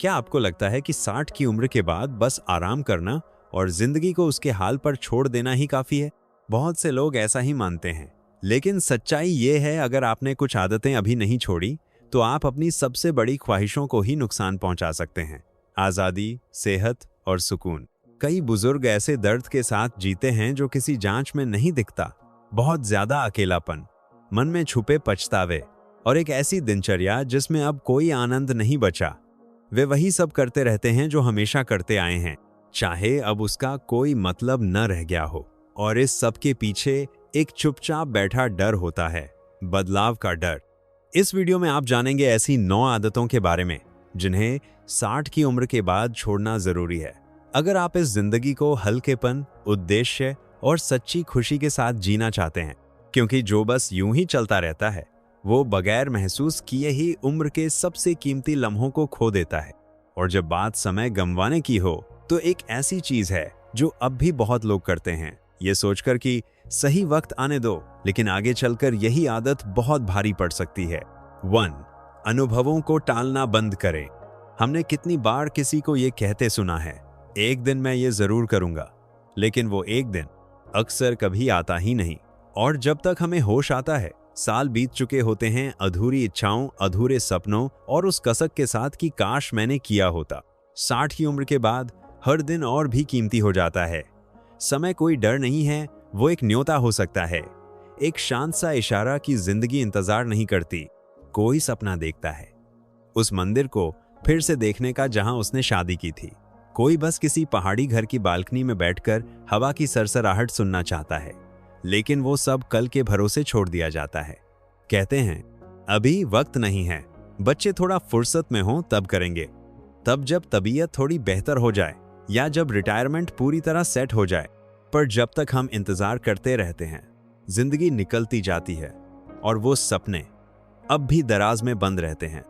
क्या आपको लगता है कि 60 की उम्र के बाद बस आराम करना और जिंदगी को उसके हाल पर छोड़ देना ही काफी है? बहुत से लोग ऐसा ही मानते हैं, लेकिन सच्चाई ये है, अगर आपने कुछ आदतें अभी नहीं छोड़ी तो आप अपनी सबसे बड़ी ख्वाहिशों को ही नुकसान पहुंचा सकते हैं। आज़ादी, सेहत और सुकून। कई बुजुर्ग ऐसे दर्द के साथ जीते हैं जो किसी जांच में नहीं दिखता। बहुत ज्यादा अकेलापन, मन में छुपे पछतावे और एक ऐसी दिनचर्या जिसमें अब कोई आनंद नहीं बचा। वे वही सब करते रहते हैं जो हमेशा करते आए हैं, चाहे अब उसका कोई मतलब न रह गया हो। और इस सब के पीछे एक चुपचाप बैठा डर होता है, बदलाव का डर। इस वीडियो में आप जानेंगे ऐसी 9 आदतों के बारे में जिन्हें 60 की उम्र के बाद छोड़ना जरूरी है, अगर आप इस जिंदगी को हल्केपन, उद्देश्य और सच्ची खुशी के साथ जीना चाहते हैं। क्योंकि जो बस यूं ही चलता रहता है वो बगैर महसूस किए ही उम्र के सबसे कीमती लम्हों को खो देता है। और जब बात समय गंवाने की हो तो एक ऐसी चीज है जो अब भी बहुत लोग करते हैं, ये सोचकर कि सही वक्त आने दो, लेकिन आगे चलकर यही आदत बहुत भारी पड़ सकती है। 1. अनुभवों को टालना बंद करें। हमने कितनी बार किसी को ये कहते सुना है, एक दिन मैं ये जरूर करूंगा, लेकिन वो एक दिन अक्सर कभी आता ही नहीं। और जब तक हमें होश आता है साल बीत चुके होते हैं, अधूरी इच्छाओं, अधूरे सपनों और उस कसक के साथ कि काश मैंने किया होता। 60 की उम्र के बाद हर दिन और भी कीमती हो जाता है। समय कोई डर नहीं है, वो एक न्योता हो सकता है, एक शांत सा इशारा कि जिंदगी इंतजार नहीं करती। कोई सपना देखता है उस मंदिर को फिर से देखने का जहां उसने शादी की थी। कोई बस किसी पहाड़ी घर की बालकनी में बैठकर हवा की सरसराहट सुनना चाहता है, लेकिन वो सब कल के भरोसे छोड़ दिया जाता है। कहते हैं अभी वक्त नहीं है, बच्चे थोड़ा फुर्सत में हों तब करेंगे, तब जब तबीयत थोड़ी बेहतर हो जाए या जब रिटायरमेंट पूरी तरह सेट हो जाए। पर जब तक हम इंतजार करते रहते हैं जिंदगी निकलती जाती है और वो सपने अब भी दराज में बंद रहते हैं।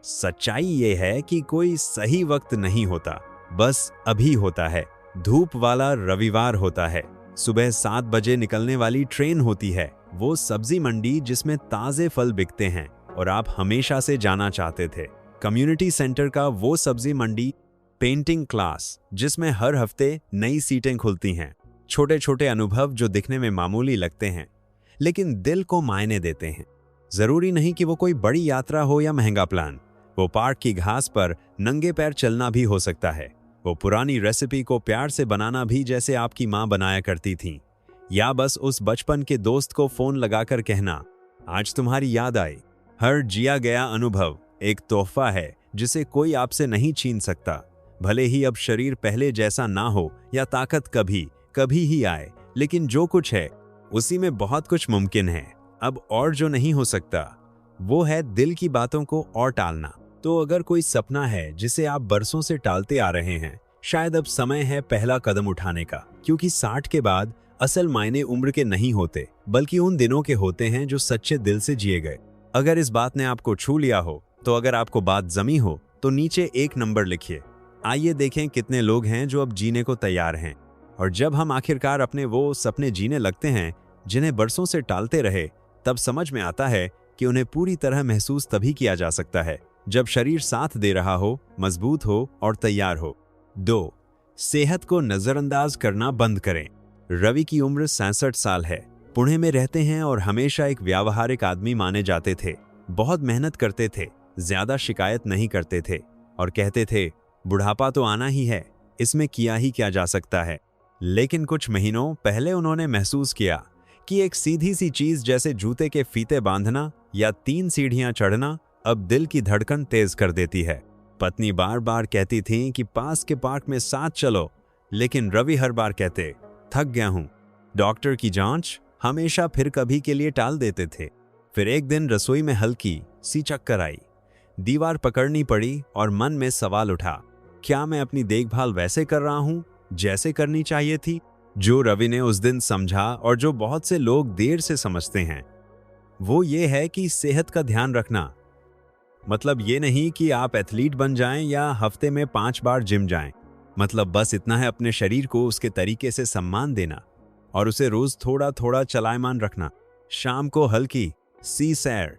सच्चाई ये है कि कोई सही वक्त नहीं होता, बस अभी होता है। धूप वाला रविवार होता है, सुबह 7 बजे निकलने वाली ट्रेन होती है, वो सब्जी मंडी जिसमें ताजे फल बिकते हैं और आप हमेशा से जाना चाहते थे। कम्युनिटी सेंटर का वो सब्जी मंडी, पेंटिंग क्लास जिसमें हर हफ्ते नई सीटें खुलती हैं। छोटे छोटे अनुभव जो दिखने में मामूली लगते हैं लेकिन दिल को मायने देते हैं। जरूरी नहीं कि वो कोई बड़ी यात्रा हो या महंगा प्लान, वो पार्क की घास पर नंगे पैर चलना भी हो सकता है। वो पुरानी रेसिपी को प्यार से बनाना भी जैसे आपकी माँ बनाया करती थी, या बस उस बचपन के दोस्त को फोन लगाकर कहना आज तुम्हारी याद आई। हर जिया गया अनुभव एक तोहफा है जिसे कोई आपसे नहीं छीन सकता। भले ही अब शरीर पहले जैसा ना हो या ताकत कभी कभी ही आए, लेकिन जो कुछ है उसी में बहुत कुछ मुमकिन है। अब और जो नहीं हो सकता वो है दिल की बातों को और टालना। तो अगर कोई सपना है जिसे आप बरसों से टालते आ रहे हैं, शायद अब समय है पहला कदम उठाने का। क्योंकि 60 के बाद असल मायने उम्र के नहीं होते, बल्कि उन दिनों के होते हैं जो सच्चे दिल से जिए गए। अगर इस बात ने आपको छू लिया हो, तो अगर आपको बात जमी हो तो नीचे एक नंबर लिखिए। आइए देखें कितने लोग हैं जो अब जीने को तैयार हैं। और जब हम आखिरकार अपने वो सपने जीने लगते हैं जिन्हें बरसों से टालते रहे, तब समझ में आता है कि उन्हें पूरी तरह महसूस तभी किया जा सकता है जब शरीर साथ दे रहा हो, मजबूत हो और तैयार हो। 2. सेहत को नजरअंदाज करना बंद करें। रवि की उम्र 66 साल है, पुणे में रहते हैं और हमेशा एक व्यावहारिक आदमी माने जाते थे। बहुत मेहनत करते थे, ज्यादा शिकायत नहीं करते थे और कहते थे बुढ़ापा तो आना ही है, इसमें किया ही क्या जा सकता है। लेकिन कुछ महीनों पहले उन्होंने महसूस किया कि एक सीधी सी चीज जैसे जूते के फीते बांधना या 3 सीढ़ियां चढ़ना अब दिल की धड़कन तेज कर देती है। पत्नी बार बार कहती थी कि पास के पार्क में साथ चलो, लेकिन रवि हर बार कहते थक गया हूं। डॉक्टर की जांच हमेशा फिर कभी के लिए टाल देते थे। फिर एक दिन रसोई में हल्की सी चक्कर आई, दीवार पकड़नी पड़ी और मन में सवाल उठा, क्या मैं अपनी देखभाल वैसे कर रहा हूं जैसे करनी चाहिए थी? जो रवि ने उस दिन समझा और जो बहुत से लोग देर से समझते हैं, वो ये है कि सेहत का ध्यान रखना मतलब ये नहीं कि आप एथलीट बन जाएं या हफ्ते में 5 बार जिम जाएं। मतलब बस इतना है अपने शरीर को उसके तरीके से सम्मान देना और उसे रोज थोड़ा थोड़ा चलायमान रखना। शाम को हल्की सी सैर,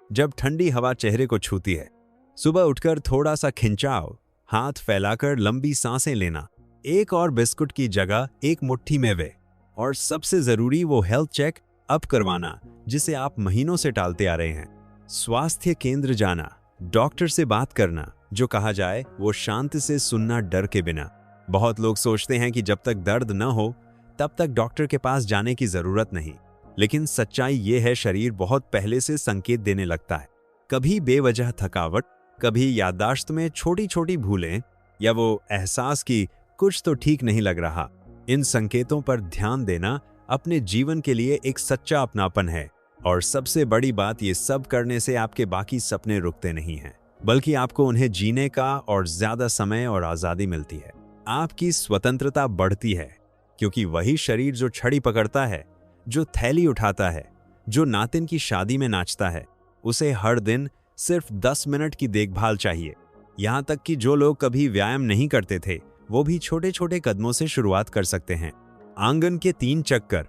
जब ठंडी हवा चेहरे को छूती है। सुबह उठकर थोड़ा सा खिंचाव, हाथ फैलाकर लंबी सांसें लेना, एक और बिस्कुट की जगह एक मुट्ठी मेवे, और सबसे जरूरी वो हेल्थ चेक अप करवाना जिसे आप महीनों से टालते आ रहे हैं। स्वास्थ्य केंद्र जाना, डॉक्टर से बात करना, जो कहा जाए वो शांति से सुनना डर के बिना। बहुत लोग सोचते हैं कि जब तक दर्द न हो तब तक डॉक्टर के पास जाने की जरूरत नहीं, लेकिन सच्चाई ये है शरीर बहुत पहले से संकेत देने लगता है। कभी बेवजह थकावट, कभी याददाश्त में छोटी छोटी भूलें, या वो एहसास कि कुछ तो ठीक नहीं लग रहा। इन संकेतों पर ध्यान देना अपने जीवन के लिए एक सच्चा अपनापन है। और सबसे बड़ी बात, ये सब करने से आपके बाकी सपने रुकते नहीं हैं, बल्कि आपको उन्हें जीने का और ज्यादा समय और आजादी मिलती है। आपकी स्वतंत्रता बढ़ती है, क्योंकि वही शरीर जो छड़ी पकड़ता है, जो थैली उठाता है, जो नातिन की शादी में नाचता है, उसे हर दिन सिर्फ 10 मिनट की देखभाल चाहिए। यहाँ तक कि जो लोग कभी व्यायाम नहीं करते थे, वो भी छोटे छोटे कदमों से शुरुआत कर सकते हैं। आंगन के 3 चक्कर,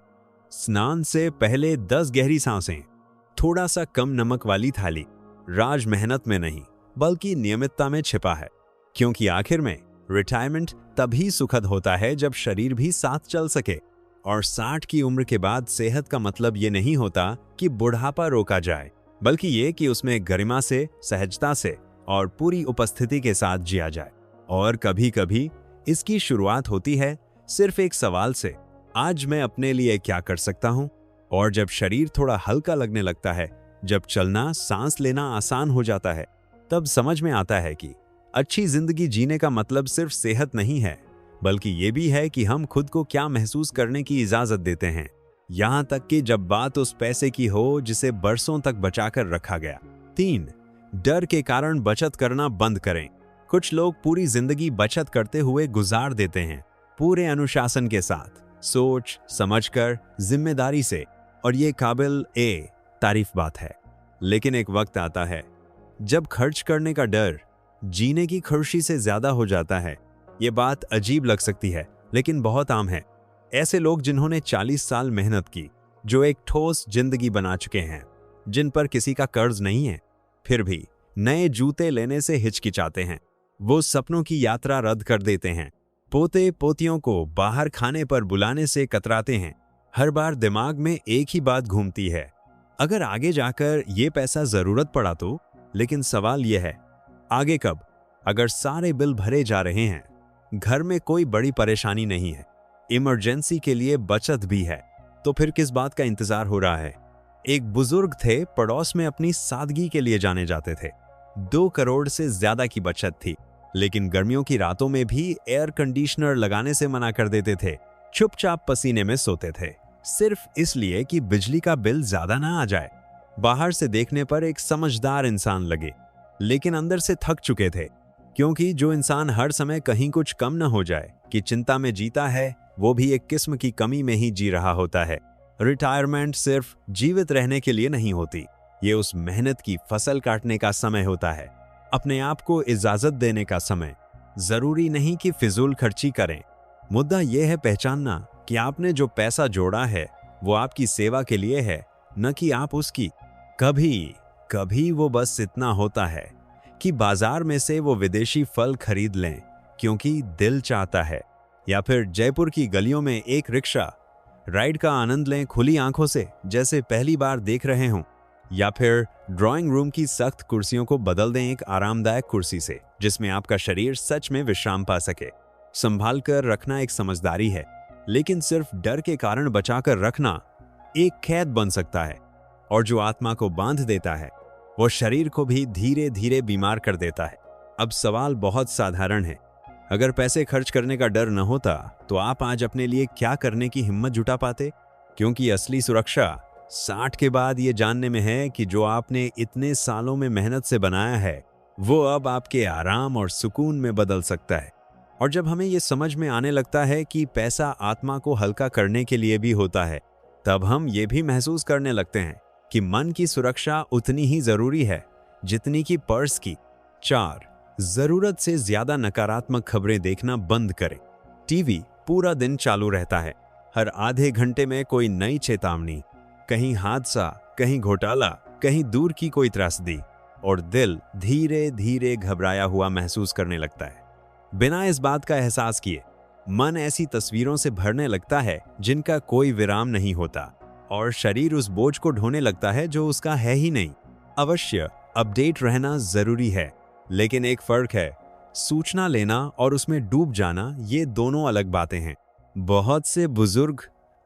स्नान से पहले 10 गहरी सांसें, थोड़ा सा कम नमक वाली थाली। राज मेहनत में नहीं, बल्कि नियमितता में छिपा है। क्योंकि आखिर में रिटायरमेंट तभी सुखद होता है जब शरीर भी साथ चल सके। और 60 की उम्र के बाद सेहत का मतलब ये नहीं होता कि बुढ़ापा रोका जाए, बल्कि ये कि उसमें गरिमा से, सहजता से और पूरी उपस्थिति के साथ जिया जाए। और कभी कभी इसकी शुरुआत होती है सिर्फ एक सवाल से, आज मैं अपने लिए क्या कर सकता हूं? और जब शरीर थोड़ा हल्का लगने लगता है, जब चलना, सांस लेना आसान हो जाता है, तब समझ में आता है कि अच्छी जिंदगी जीने का मतलब सिर्फ सेहत नहीं है, बल्कि ये भी है कि हम खुद को क्या महसूस करने की इजाजत देते हैं। यहां तक कि जब बात उस पैसे की हो जिसे बरसों तक बचाकर रखा गया। 3, डर के कारण बचत करना बंद करें। कुछ लोग पूरी जिंदगी बचत करते हुए गुजार देते हैं, पूरे अनुशासन के साथ, सोच समझकर, जिम्मेदारी से, और ये काबिल तारीफ बात है। लेकिन एक वक्त आता है जब खर्च करने का डर जीने की खुशी से ज्यादा हो जाता है। ये बात अजीब लग सकती है, लेकिन बहुत आम है। ऐसे लोग जिन्होंने 40 साल मेहनत की, जो एक ठोस जिंदगी बना चुके हैं, जिन पर किसी का कर्ज नहीं है, फिर भी नए जूते लेने से हिचकिचाते हैं। वो सपनों की यात्रा रद्द कर देते हैं, पोते पोतियों को बाहर खाने पर बुलाने से कतराते हैं। हर बार दिमाग में एक ही बात घूमती है, अगर आगे जाकर ये पैसा जरूरत पड़ा तो। लेकिन सवाल यह है, आगे कब? अगर सारे बिल भरे जा रहे हैं, घर में कोई बड़ी परेशानी नहीं है, इमरजेंसी के लिए बचत भी है, तो फिर किस बात का इंतजार हो रहा है? एक बुजुर्ग थे, पड़ोस में अपनी सादगी के लिए जाने जाते थे। 2 करोड़ से ज्यादा की बचत थी, लेकिन गर्मियों की रातों में भी एयर कंडीशनर लगाने से मना कर देते थे। चुपचाप पसीने में सोते थे, सिर्फ इसलिए कि बिजली का बिल ज्यादा ना आ जाए। बाहर से देखने पर एक समझदार इंसान लगे, लेकिन अंदर से थक चुके थे। क्योंकि जो इंसान हर समय कहीं कुछ कम न हो जाए कि चिंता में जीता है, वो भी एक किस्म की कमी में ही जी रहा होता है। रिटायरमेंट सिर्फ जीवित रहने के लिए नहीं होती, ये उस मेहनत की फसल काटने का समय होता है, अपने आप को इजाजत देने का समय। जरूरी नहीं कि फिजूल खर्ची करें, मुद्दा यह है पहचानना कि आपने जो पैसा जोड़ा है वो आपकी सेवा के लिए है, न कि आप उसकी। कभी कभी वो बस इतना होता है कि बाजार में से वो विदेशी फल खरीद लें क्योंकि दिल चाहता है, या फिर जयपुर की गलियों में एक रिक्शा राइड का आनंद लें खुली आंखों से जैसे पहली बार देख रहे हों, या फिर ड्राइंग रूम की सख्त कुर्सियों को बदल दें एक आरामदायक कुर्सी से जिसमें आपका शरीर सच में विश्राम पा सके। संभाल कर रखना एक समझदारी है, लेकिन सिर्फ डर के कारण बचाकर रखना एक कैद बन सकता है, और जो आत्मा को बांध देता है वो शरीर को भी धीरे धीरे बीमार कर देता है। अब सवाल बहुत साधारण है, अगर पैसे खर्च करने का डर न होता तो आप आज अपने लिए क्या करने की हिम्मत जुटा पाते? क्योंकि असली सुरक्षा 60 के बाद ये जानने में है कि जो आपने इतने सालों में मेहनत से बनाया है वो अब आपके आराम और सुकून में बदल सकता है। और जब हमें ये समझ में आने लगता है कि पैसा आत्मा को हल्का करने के लिए भी होता है, तब हम ये भी महसूस करने लगते हैं कि मन की सुरक्षा उतनी ही जरूरी है जितनी कि पर्स की। 4, जरूरत से ज्यादा नकारात्मक खबरें देखना बंद करें। टीवी पूरा दिन चालू रहता है, हर आधे घंटे में कोई नई चेतावनी, कहीं हादसा, कहीं घोटाला, कहीं दूर की कोई त्रासदी, और दिल धीरे धीरे घबराया हुआ महसूस करने लगता है। बिना इस बात का एहसास किए मन ऐसी तस्वीरों से भरने लगता है जिनका कोई विराम नहीं होता, और शरीर उस बोझ को ढोने लगता है जो उसका है ही नहीं। अवश्य अपडेट रहना जरूरी है, लेकिन एक फर्क है, सूचना लेना और उसमें डूब जाना, ये दोनों अलग बातें हैं। बहुत से बुजुर्ग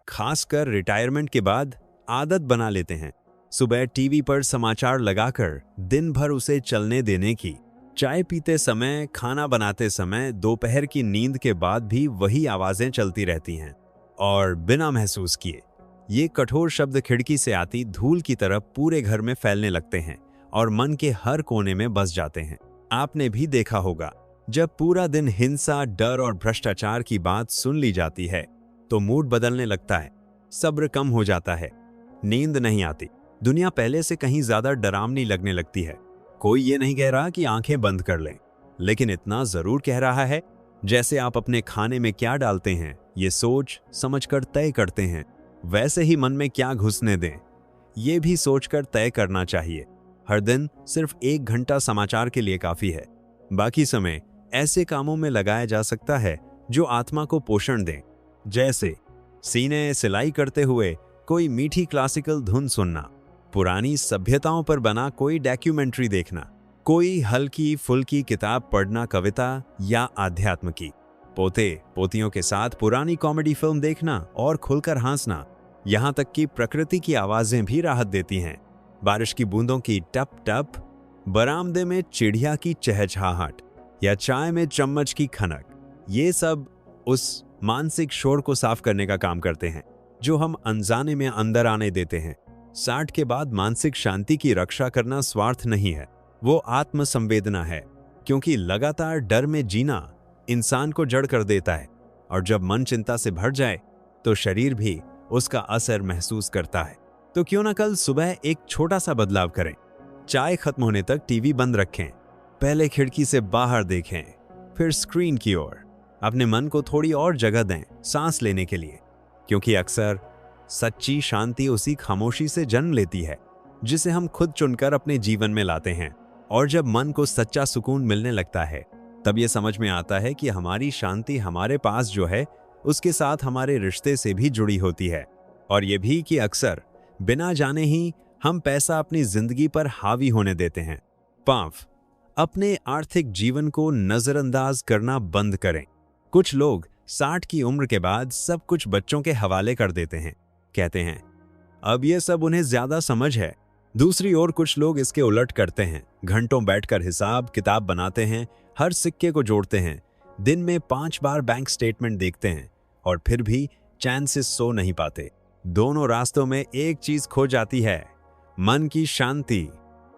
खासकर रिटायरमेंट के बाद आदत बना लेते हैं सुबह टीवी पर समाचार लगाकर दिन भर उसे चलने देने की। चाय पीते समय, खाना बनाते समय, दोपहर की नींद के बाद भी वही आवाजें चलती रहती हैं, और बिना महसूस किए ये कठोर शब्द खिड़की से आती धूल की तरह पूरे घर में फैलने लगते हैं और मन के हर कोने में बस जाते हैं। आपने भी देखा होगा, जब पूरा दिन हिंसा, डर और भ्रष्टाचार की बात सुन ली जाती है तो मूड बदलने लगता है, सब्र कम हो जाता है, नींद नहीं आती, दुनिया पहले से कहीं ज्यादा डरावनी लगने लगती है। कोई ये नहीं कह रहा कि आंखें बंद कर लें, लेकिन इतना जरूर कह रहा है, जैसे आप अपने खाने में क्या डालते हैं ये सोच समझकर तय करते हैं, वैसे ही मन में क्या घुसने दें ये भी सोचकर तय करना चाहिए। हर दिन सिर्फ 1 घंटा समाचार के लिए काफी है, बाकी समय ऐसे कामों में लगाया जा सकता है जो आत्मा को पोषण दें, जैसे सीने सिलाई करते हुए कोई मीठी क्लासिकल धुन सुनना, पुरानी सभ्यताओं पर बना कोई डॉक्यूमेंट्री देखना, कोई हल्की फुल्की किताब पढ़ना, कविता या आध्यात्म की, पोते पोतियों के साथ पुरानी कॉमेडी फिल्म देखना और खुलकर हंसना। यहाँ तक कि प्रकृति की आवाजें भी राहत देती हैं, बारिश की बूंदों की टप टप, बरामदे में चिड़िया की चहचहाहट या चाय में चम्मच की खनक, ये सब उस मानसिक शोर को साफ करने का काम करते हैं जो हम अनजाने में अंदर आने देते हैं। 60 के बाद मानसिक शांति की रक्षा करना स्वार्थ नहीं है, वो आत्मसंवेदना है, क्योंकि लगातार डर में जीना इंसान को जड़ कर देता है, और जब मन चिंता से भर जाए तो शरीर भी उसका असर महसूस करता है। तो क्यों ना कल सुबह एक छोटा सा बदलाव करें, चाय खत्म होने तक टीवी बंद रखें, पहले खिड़की से बाहर देखें, फिर स्क्रीन की ओर, अपने मन को थोड़ी और जगह दें सांस लेने के लिए, क्योंकि अक्सर सच्ची शांति उसी खामोशी से जन्म लेती है जिसे हम खुद चुनकर अपने जीवन में लाते हैं। और जब मन को सच्चा सुकून मिलने लगता है तब ये समझ में आता है कि हमारी शांति हमारे पास जो है उसके साथ हमारे रिश्ते से भी जुड़ी होती है, और ये भी कि अक्सर बिना जाने ही हम पैसा अपनी जिंदगी पर हावी होने देते हैं। 5, अपने आर्थिक जीवन को नजरअंदाज करना बंद करें। कुछ लोग 60 की उम्र के बाद सब कुछ बच्चों के हवाले कर देते हैं, कहते हैं अब ये सब उन्हें ज्यादा समझ है। दूसरी ओर कुछ लोग इसके उलट करते हैं, घंटों बैठकर हिसाब किताब बनाते हैं, हर सिक्के को जोड़ते हैं, दिन में 5 बार बैंक स्टेटमेंट देखते हैं और फिर भी चैन से सो नहीं पाते। दोनों रास्तों में एक चीज खो जाती है, मन की शांति।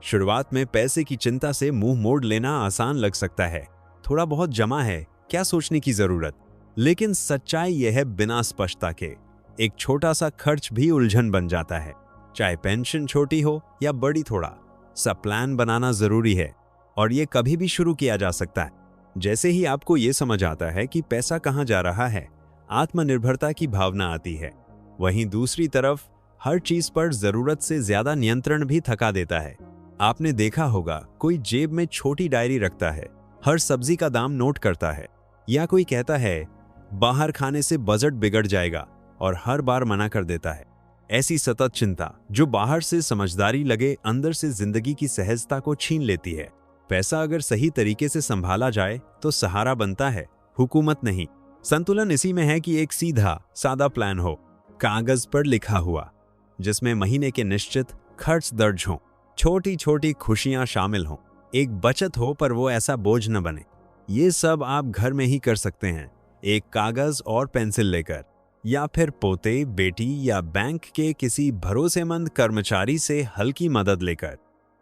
शुरुआत में पैसे की चिंता से मुंह मोड़ लेना आसान लग सकता है, थोड़ा बहुत जमा है, क्या सोचने की जरूरत। लेकिन सच्चाई यह है, बिना स्पष्टता के एक छोटा सा खर्च भी उलझन बन जाता है। चाहे पेंशन छोटी हो या बड़ी, थोड़ा सा प्लान बनाना जरूरी है, और ये कभी भी शुरू किया जा सकता है। जैसे ही आपको ये समझ आता है कि पैसा कहाँ जा रहा है, आत्मनिर्भरता की भावना आती है। वहीं दूसरी तरफ हर चीज पर जरूरत से ज्यादा नियंत्रण भी थका देता है। आपने देखा होगा, कोई जेब में छोटी डायरी रखता है, हर सब्जी का दाम नोट करता है, या कोई कहता है बाहर खाने से बजट बिगड़ जाएगा और हर बार मना कर देता है। ऐसी सतत चिंता जो बाहर से समझदारी लगे, अंदर से जिंदगी की सहजता को छीन लेती है। पैसा अगर सही तरीके से संभाला जाए तो सहारा बनता है, हुकूमत नहीं। संतुलन इसी में है कि एक सीधा सादा प्लान हो, कागज पर लिखा हुआ, जिसमें महीने के निश्चित खर्च दर्ज हों, छोटी छोटी खुशियां शामिल हों, एक बचत हो पर वो ऐसा बोझ न बने। ये सब आप घर में ही कर सकते हैं, एक कागज और पेंसिल लेकर, या फिर पोते बेटी या बैंक के किसी भरोसेमंद कर्मचारी से हल्की मदद लेकर।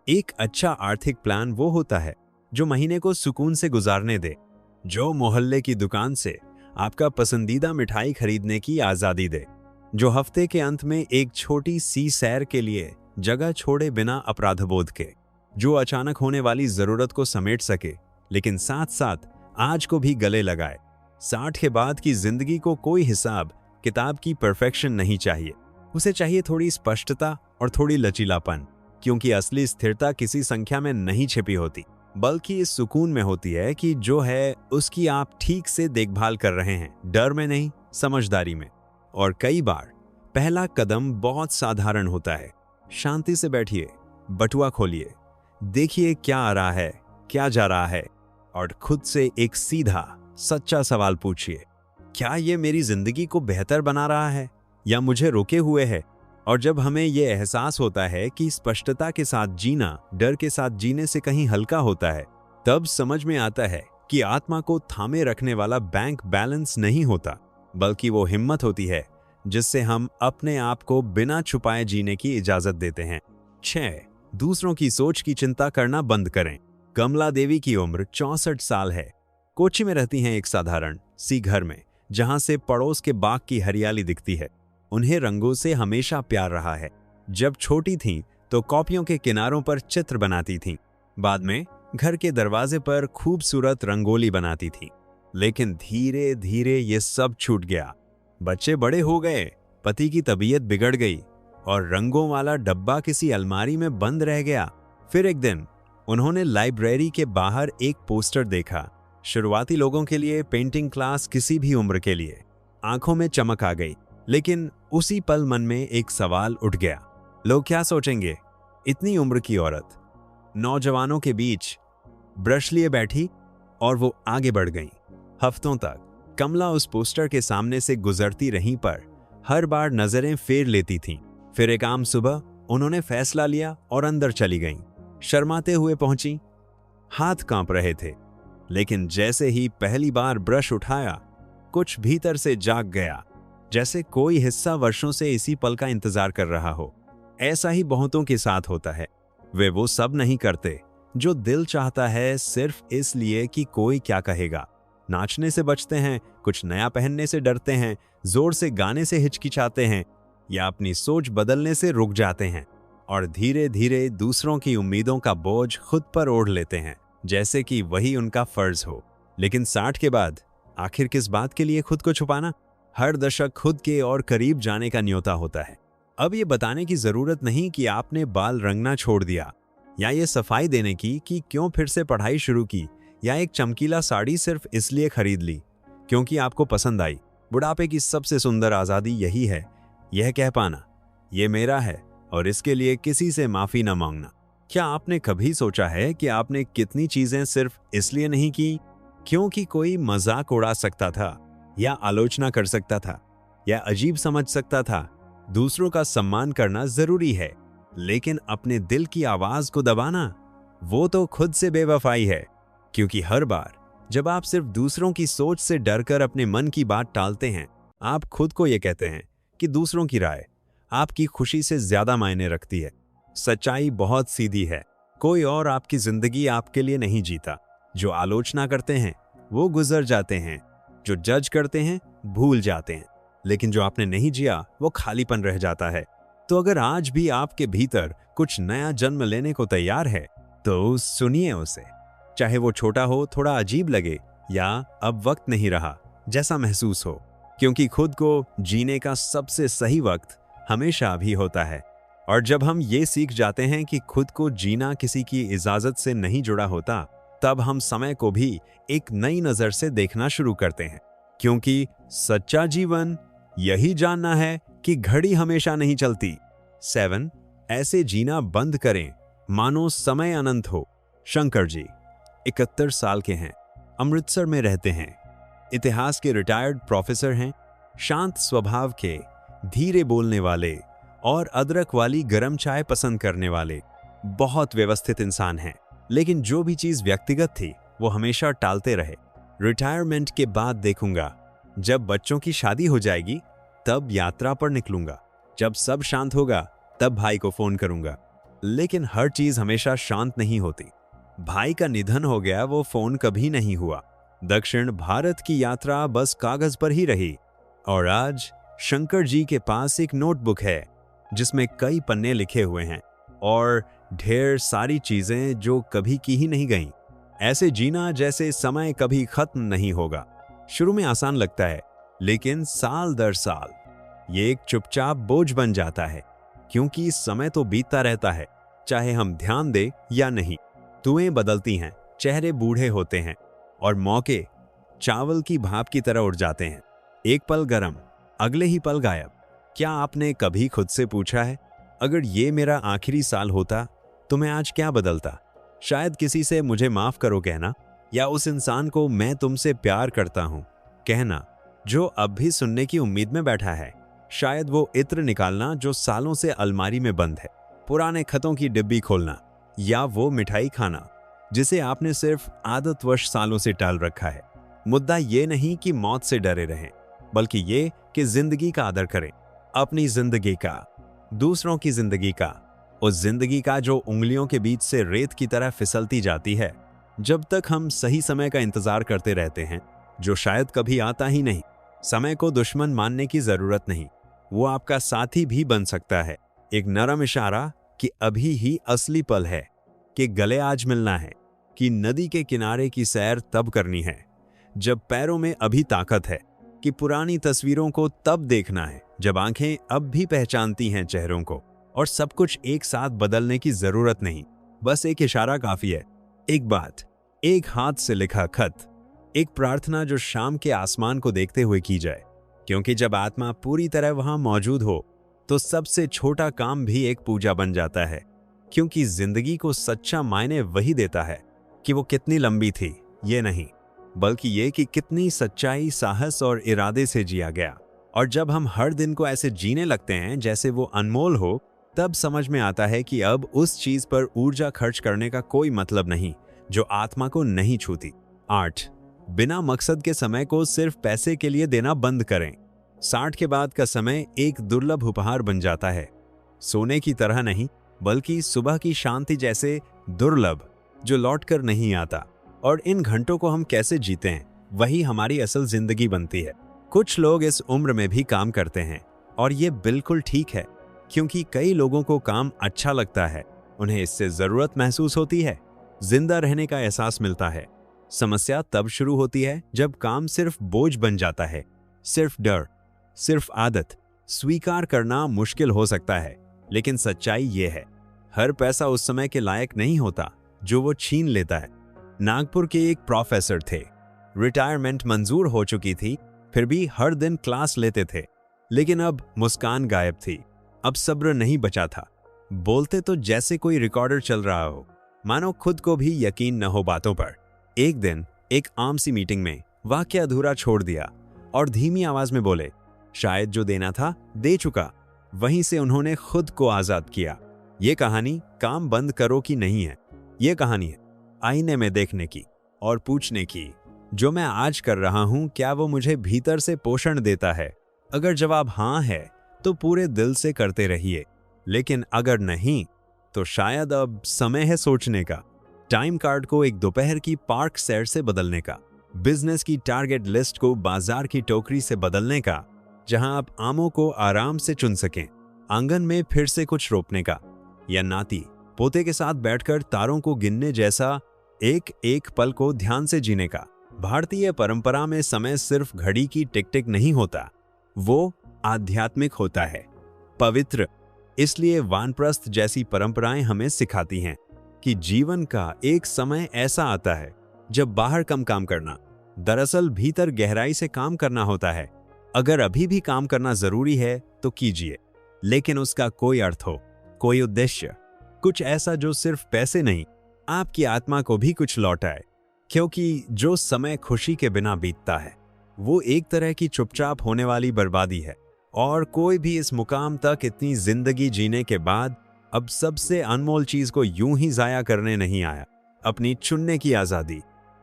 एक अच्छा आर्थिक प्लान वो होता है जो महीने को सुकून से गुजारने दे, जो मोहल्ले की दुकान से आपका पसंदीदा मिठाई खरीदने की आजादी दे, जो हफ्ते के अंत में एक छोटी सी सैर के लिए जगह छोड़े बिना अपराधबोध के, जो अचानक होने वाली जरूरत को समेट सके लेकिन साथ साथ आज को भी गले लगाए। 60 के बाद की जिंदगी को कोई हिसाब किताब की परफेक्शन नहीं चाहिए, उसे चाहिए थोड़ी स्पष्टता और थोड़ी लचीलापन, क्योंकि असली स्थिरता किसी संख्या में नहीं छिपी होती, बल्कि इस सुकून में होती है कि जो है उसकी आप ठीक से देखभाल कर रहे हैं, डर में नहीं, समझदारी में। और कई बार पहला कदम बहुत साधारण होता है। शांति से बैठिए, बटुआ खोलिए, देखिए क्या आ रहा है, क्या जा रहा है, और खुद से एक सीधा सच्चा सवाल पूछिए, क्या ये मेरी जिंदगी को बेहतर बना रहा है या मुझे रोके हुए है? और जब हमें ये एहसास होता है कि स्पष्टता के साथ जीना डर के साथ जीने से कहीं हल्का होता है, तब समझ में आता है कि आत्मा को थामे रखने वाला बैंक बैलेंस नहीं होता, बल्कि वो हिम्मत होती है जिससे हम अपने आप को बिना छुपाए जीने की इजाजत देते हैं। 6. दूसरों की सोच की चिंता करना बंद करें। कमला देवी की उम्र 64 साल है। कोच्चि में रहती हैं एक साधारण सी घर में, जहां से पड़ोस के बाग की हरियाली दिखती है। उन्हें रंगों से हमेशा प्यार रहा है। जब छोटी थीं तो कॉपियों के किनारों पर चित्र बनाती थीं। बाद में घर के दरवाजे पर खूबसूरत रंगोली बनाती थीं। लेकिन धीरे धीरे ये सब छूट गया। बच्चे बड़े हो गए, पति की तबीयत बिगड़ गई और रंगों वाला डब्बा किसी अलमारी में बंद रह गया। फिर एक दिन उन्होंने लाइब्रेरी के बाहर एक पोस्टर देखा। शुरुआती लोगों के लिए पेंटिंग क्लास, किसी भी उम्र के लिए। आंखों में चमक आ गई, लेकिन उसी पल मन में एक सवाल उठ गया, लोग क्या सोचेंगे? इतनी उम्र की औरत नौजवानों के बीच ब्रश लिए बैठी और वो आगे बढ़ गई। हफ्तों तक कमला उस पोस्टर के सामने से गुजरती रहीं, पर हर बार नजरें फेर लेती थीं। फिर एक आम सुबह उन्होंने फैसला लिया और अंदर चली गईं। शर्माते हुए पहुंची, हाथ कांप रहे थे, लेकिन जैसे ही पहली बार ब्रश उठाया, कुछ भीतर से जाग गया, जैसे कोई हिस्सा वर्षों से इसी पल का इंतजार कर रहा हो। ऐसा ही बहुतों के साथ होता है। वे वो सब नहीं करते जो दिल चाहता है, सिर्फ इसलिए कि कोई क्या कहेगा। नाचने से बचते हैं, कुछ नया पहनने से डरते हैं, जोर से गाने से हिचकिचाते हैं, या अपनी सोच बदलने से रुक जाते हैं, और धीरे धीरे दूसरों की उम्मीदों का बोझ खुद पर ओढ़ लेते हैं, जैसे कि वही उनका फर्ज हो। लेकिन 60 के बाद आखिर किस बात के लिए खुद को छुपाना? हर दशक खुद के और करीब जाने का न्योता होता है। अब ये बताने की जरूरत नहीं कि आपने बाल रंगना छोड़ दिया, या ये सफाई देने की कि क्यों फिर से पढ़ाई शुरू की, या एक चमकीला साड़ी सिर्फ इसलिए खरीद ली क्योंकि आपको पसंद आई। बुढ़ापे की सबसे सुंदर आज़ादी यही है, यह कह पाना, ये मेरा है और इसके लिए किसी से माफ़ी न मांगना। क्या आपने कभी सोचा है कि आपने कितनी चीज़ें सिर्फ इसलिए नहीं की क्योंकि कोई मजाक उड़ा सकता था, या आलोचना कर सकता था, या अजीब समझ सकता था? दूसरों का सम्मान करना जरूरी है, लेकिन अपने दिल की आवाज को दबाना, वो तो खुद से बेवफाई है। क्योंकि हर बार जब आप सिर्फ दूसरों की सोच से डरकर अपने मन की बात टालते हैं, आप खुद को ये कहते हैं कि दूसरों की राय आपकी खुशी से ज्यादा मायने रखती है। सच्चाई बहुत सीधी है, कोई और आपकी जिंदगी आपके लिए नहीं जीता। जो आलोचना करते हैं वो गुजर जाते हैं, जो जज करते हैं भूल जाते हैं, लेकिन जो आपने नहीं जिया वो खालीपन रह जाता है। तो अगर आज भी आपके भीतर कुछ नया जन्म लेने को तैयार है, तो सुनिए उसे। चाहे वो छोटा हो, थोड़ा अजीब लगे, या अब वक्त नहीं रहा जैसा महसूस हो, क्योंकि खुद को जीने का सबसे सही वक्त हमेशा भी होता है। और जब हम ये सीख जाते हैं कि खुद को जीना किसी की इजाजत से नहीं जुड़ा होता, तब हम समय को भी एक नई नजर से देखना शुरू करते हैं। क्योंकि सच्चा जीवन यही जानना है कि घड़ी हमेशा नहीं चलती। 7. ऐसे जीना बंद करें मानो समय अनंत हो। शंकर जी 71 साल के हैं, अमृतसर में रहते हैं, इतिहास के रिटायर्ड प्रोफेसर हैं, शांत स्वभाव के, धीरे बोलने वाले और अदरक वाली गरम चाय पसंद करने वाले, बहुत व्यवस्थित इंसान हैं। लेकिन जो भी चीज व्यक्तिगत थी वो हमेशा टालते रहे। रिटायरमेंट के बाद देखूंगा, जब बच्चों की शादी हो जाएगी तब यात्रा पर निकलूंगा, जब सब शांत होगा तब भाई को फोन करूंगा। लेकिन हर चीज हमेशा शांत नहीं होती। भाई का निधन हो गया, वो फोन कभी नहीं हुआ। दक्षिण भारत की यात्रा बस कागज पर ही रही। और आज शंकर जी के पास एक नोटबुक है जिसमें कई पन्ने लिखे हुए हैं और ढेर सारी चीजें जो कभी की ही नहीं गईं। ऐसे जीना जैसे समय कभी खत्म नहीं होगा। शुरू में आसान लगता है, लेकिन साल दर साल ये एक चुपचाप बोझ बन जाता है, क्योंकि समय तो बीतता रहता है, चाहे हम ध्यान दें या नहीं। ऋतुएं बदलती हैं, चेहरे बूढ़े होते हैं और मौके चावल की भाप की तरह उड़ जाते हैं। एक पल गरम, अगले ही पल गायब। क्या आपने कभी खुद से पूछा है, अगर ये मेरा आखिरी साल होता तो मैं आज क्या बदलता? शायद किसी से मुझे माफ करो कहना, या उस इंसान को मैं तुमसे प्यार करता हूं कहना जो अब भी सुनने की उम्मीद में बैठा है। शायद वो इत्र निकालना जो सालों से अलमारी में बंद है, पुराने खतों की डिब्बी खोलना, या वो मिठाई खाना जिसे आपने सिर्फ आदतवश सालों से टाल रखा है। मुद्दा ये नहीं कि मौत से डरे रहें, बल्कि ये कि जिंदगी का आदर करें, अपनी जिंदगी का, दूसरों की जिंदगी का, उस जिंदगी का जो उंगलियों के बीच से रेत की तरह फिसलती जाती है। जब तक हम सही समय का इंतजार करते रहते हैं, जो शायद कभी आता ही नहीं। समय को दुश्मन मानने की जरूरत नहीं, वो आपका साथी भी बन सकता है। एक नरम इशारा कि अभी ही असली पल है, कि गले आज मिलना है, कि नदी के किनारे की सैर तब करनी है जब पैरों में अभी ताकत है, कि पुरानी तस्वीरों को तब देखना है जब आंखें अब भी पहचानती हैं चेहरों को। और सब कुछ एक साथ बदलने की जरूरत नहीं, बस एक इशारा काफी है। एक बात, एक हाथ से लिखा खत, एक प्रार्थना जो शाम के आसमान को देखते हुए की जाए। क्योंकि जब आत्मा पूरी तरह वहां मौजूद हो तो सबसे छोटा काम भी एक पूजा बन जाता है। क्योंकि जिंदगी को सच्चा मायने वही देता है कि वो कितनी लंबी थी, ये नहीं, बल्कि ये कि कितनी सच्चाई, साहस और इरादे से जिया गया। और जब हम हर दिन को ऐसे जीने लगते हैं जैसे वो अनमोल हो, तब समझ में आता है कि अब उस चीज पर ऊर्जा खर्च करने का कोई मतलब नहीं जो आत्मा को नहीं छूती। 8, बिना मकसद के समय को सिर्फ पैसे के लिए देना बंद करें। 60 के बाद का समय एक दुर्लभ उपहार बन जाता है, सोने की तरह नहीं, बल्कि सुबह की शांति जैसे दुर्लभ, जो लौटकर नहीं आता। और इन घंटों को हम कैसे जीते हैं, वही हमारी असल जिंदगी बनती है। कुछ लोग इस उम्र में भी काम करते हैं, और ये बिल्कुल ठीक है, क्योंकि कई लोगों को काम अच्छा लगता है, उन्हें इससे जरूरत महसूस होती है, जिंदा रहने का एहसास मिलता है। समस्या तब शुरू होती है जब काम सिर्फ बोझ बन जाता है, सिर्फ डर, सिर्फ आदत। स्वीकार करना मुश्किल हो सकता है, लेकिन सच्चाई ये है, हर पैसा उस समय के लायक नहीं होता जो वो छीन लेता है। नागपुर के एक प्रोफेसर थे, रिटायरमेंट मंजूर हो चुकी थी, फिर भी हर दिन क्लास लेते थे। लेकिन अब मुस्कान गायब थी, अब सब्र नहीं बचा था। बोलते तो जैसे कोई रिकॉर्डर चल रहा हो, मानो खुद को भी यकीन न हो बातों पर। एक दिन एक आम सी मीटिंग में वाक्य अधूरा छोड़ दिया और धीमी आवाज में बोले, शायद जो देना था दे चुका। वहीं से उन्होंने खुद को आजाद किया। ये कहानी काम बंद करो की नहीं है, ये कहानी है आईने में देखने की और पूछने की, जो मैं आज कर रहा हूं क्या वो मुझे भीतर से पोषण देता है? अगर जवाब हाँ है तो पूरे दिल से करते रहिए, लेकिन अगर नहीं तो शायद अब समय है सोचने का। टाइम कार्ड को एक दोपहर की पार्क सैर से बदलने का, बिजनेस की टारगेट लिस्ट को बाजार की टोकरी से बदलने का, जहां आप आमों को आराम से चुन सकें, आंगन में फिर से कुछ रोपने का, या नाती पोते के साथ बैठकर तारों को गिनने जैसा एक एक पल को ध्यान से जीने का। भारतीय परंपरा में समय सिर्फ घड़ी की टिक टिक नहीं होता, वो आध्यात्मिक होता है, पवित्र। इसलिए वानप्रस्थ जैसी परंपराएं हमें सिखाती हैं कि जीवन का एक समय ऐसा आता है जब बाहर कम काम करना, दरअसल भीतर गहराई से काम करना होता है। अगर अभी भी काम करना जरूरी है तो कीजिए, लेकिन उसका कोई अर्थ हो, कोई उद्देश्य, कुछ ऐसा जो सिर्फ पैसे नहीं, आपकी आत्मा को भी कुछ लौटाए। क्योंकि जो समय खुशी के बिना बीतता है वो एक तरह की चुपचाप होने वाली बर्बादी है। और कोई भी इस मुकाम तक इतनी जिंदगी जीने के बाद अब सबसे अनमोल चीज को यूं ही जाया करने नहीं आया, अपनी चुनने की आजादी।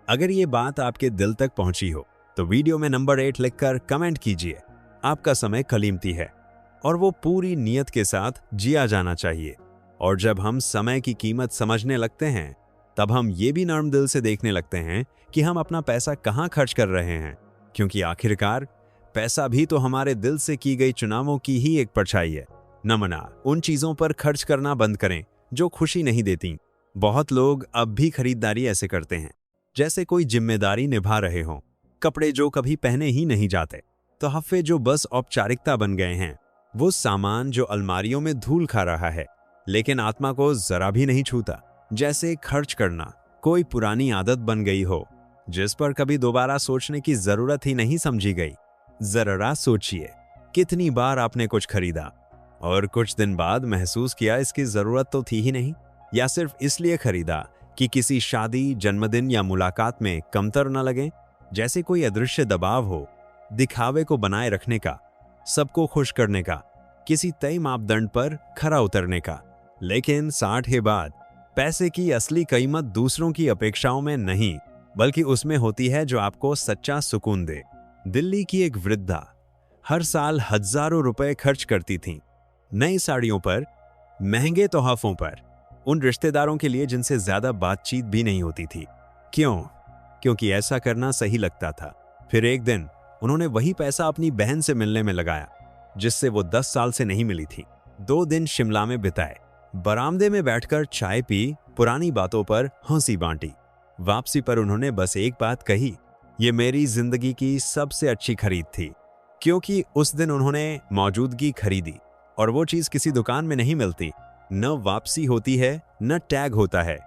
अगर ये बात आपके दिल तक पहुंची हो तो वीडियो में नंबर 8 लिखकर कमेंट कीजिए। आपका समय कीमती है और वो पूरी नियत के साथ जिया जाना चाहिए। और जब हम समय की कीमत समझने लगते हैं, तब हम ये भी नर्म दिल से देखने लगते हैं कि हम अपना पैसा कहाँ खर्च कर रहे हैं। क्योंकि आखिरकार पैसा भी तो हमारे दिल से की गई चुनावों की ही एक परछाई है। नमना उन चीजों पर खर्च करना बंद करें जो खुशी नहीं देती। बहुत लोग अब भी खरीदारी ऐसे करते हैं जैसे कोई जिम्मेदारी निभा रहे हों, कपड़े जो कभी पहने ही नहीं जाते, तोहफे जो बस औपचारिकता बन गए हैं, वो सामान जो अलमारियों में धूल खा रहा है लेकिन आत्मा को जरा भी नहीं छूता। जैसे खर्च करना कोई पुरानी आदत बन गई हो जिस पर कभी दोबारा सोचने की जरूरत ही नहीं समझी गई। जरा सोचिए, कितनी बार आपने कुछ खरीदा और कुछ दिन बाद महसूस किया इसकी जरूरत तो थी ही नहीं, या सिर्फ इसलिए खरीदा कि किसी शादी, जन्मदिन या मुलाकात में कमतर न लगे। जैसे कोई अदृश्य दबाव हो, दिखावे को बनाए रखने का, सबको खुश करने का, किसी तय मापदंड पर खरा उतरने का। लेकिन 60 के बाद पैसे की असली कीमत दूसरों की अपेक्षाओं में नहीं, बल्कि उसमें होती है जो आपको सच्चा सुकून दे। दिल्ली की एक वृद्धा हर साल हजारों रुपए खर्च करती थीं, नई साड़ियों पर, महंगे तोहफों पर, उन रिश्तेदारों के लिए जिनसे ज्यादा बातचीत भी नहीं होती थी। क्यों? क्योंकि ऐसा करना सही लगता था। फिर एक दिन उन्होंने वही पैसा अपनी बहन से मिलने में लगाया, जिससे वो 10 साल से नहीं मिली थी। 2 दिन शिमला में बिताए, बरामदे में बैठकर चाय पी, पुरानी बातों पर हंसी बांटी। वापसी पर उन्होंने बस एक बात कही, ये मेरी जिंदगी की सबसे अच्छी खरीद थी। क्योंकि उस दिन उन्होंने मौजूदगी खरीदी, और वो चीज किसी दुकान में नहीं मिलती। न वापसी होती है, न टैग होता है।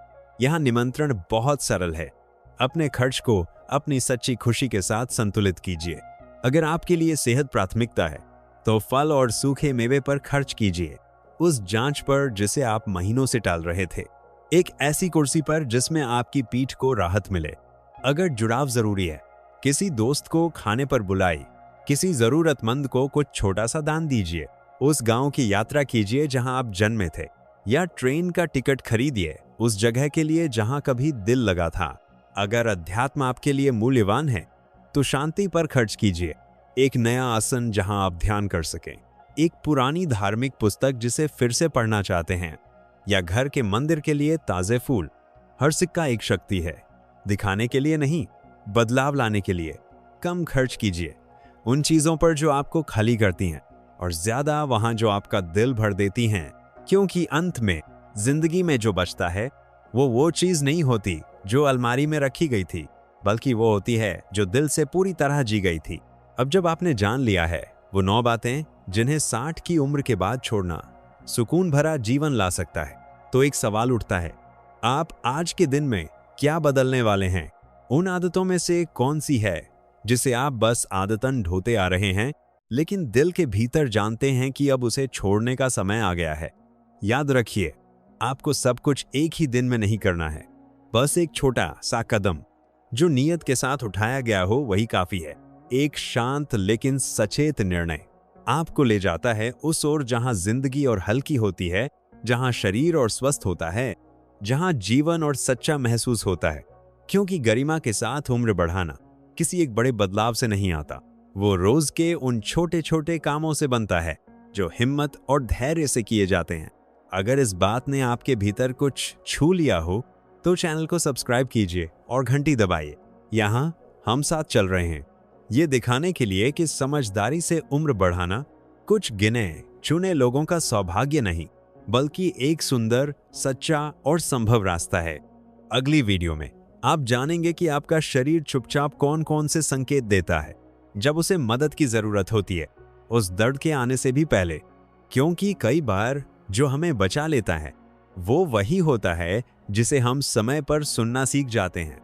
यहाँ निमंत्रण बहुत सरल है। अपने खर्च को अपनी सच्ची खुशी के साथ संतुलित कीजिए। अगर आपके लिए सेहत प्राथमिकता है तो फल और सूखे मेवे पर खर्च कीजिए, उस जांच पर जिसे आप महीनों से टाल रहे थे, एक ऐसी कुर्सी पर जिसमें आपकी पीठ को राहत मिले। अगर जुड़ाव जरूरी है, किसी दोस्त को खाने पर बुलाई, किसी जरूरतमंद को कुछ छोटा सा दान दीजिए। उस गांव की यात्रा कीजिए जहां आप जन्मे थे, या ट्रेन का टिकट खरीदिए उस जगह के लिए जहां कभी दिल लगा था। अगर अध्यात्म आपके लिए मूल्यवान है तो शांति पर खर्च कीजिए। एक नया आसन जहां आप ध्यान कर सकें, एक पुरानी धार्मिक पुस्तक जिसे फिर से पढ़ना चाहते हैं, या घर के मंदिर के लिए ताजे फूल। हर सिक्का एक शक्ति है, दिखाने के लिए नहीं, बदलाव लाने के लिए। कम खर्च कीजिए उन चीजों पर जो आपको खाली करती हैं, और ज्यादा वहां जो आपका दिल भर देती हैं। क्योंकि अंत में जिंदगी में जो बचता है वो चीज नहीं होती जो अलमारी में रखी गई थी, बल्कि वो होती है जो दिल से पूरी तरह जी गई थी। अब जब आपने जान लिया है वो 9 बातें जिन्हें 60 की उम्र के बाद छोड़ना सुकून भरा जीवन ला सकता है, तो एक सवाल उठता है, आप आज के दिन में क्या बदलने वाले हैं? उन आदतों में से कौन सी है जिसे आप बस आदतन ढोते आ रहे हैं, लेकिन दिल के भीतर जानते हैं कि अब उसे छोड़ने का समय आ गया है? याद रखिए, आपको सब कुछ एक ही दिन में नहीं करना है। बस एक छोटा सा कदम जो नियत के साथ उठाया गया हो वही काफी है। एक शांत लेकिन सचेत निर्णय आपको ले जाता है उस ओर जहां जिंदगी और हल्की होती है, जहां शरीर और स्वस्थ होता है, जहां जीवन और सच्चा महसूस होता है। क्योंकि गरिमा के साथ उम्र बढ़ाना किसी एक बड़े बदलाव से नहीं आता, वो रोज के उन छोटे छोटे कामों से बनता है जो हिम्मत और धैर्य से किए जाते हैं। अगर इस बात ने आपके भीतर कुछ छू लिया हो तो चैनल को सब्सक्राइब कीजिए और घंटी दबाइए। यहाँ हम साथ चल रहे हैं, ये दिखाने के लिए कि समझदारी से उम्र बढ़ाना कुछ गिने चुने लोगों का सौभाग्य नहीं, बल्कि एक सुंदर, सच्चा और संभव रास्ता है। अगली वीडियो में आप जानेंगे कि आपका शरीर चुपचाप कौन कौन से संकेत देता है जब उसे मदद की जरूरत होती है, उस दर्द के आने से भी पहले। क्योंकि कई बार जो हमें बचा लेता है वो वही होता है जिसे हम समय पर सुनना सीख जाते हैं।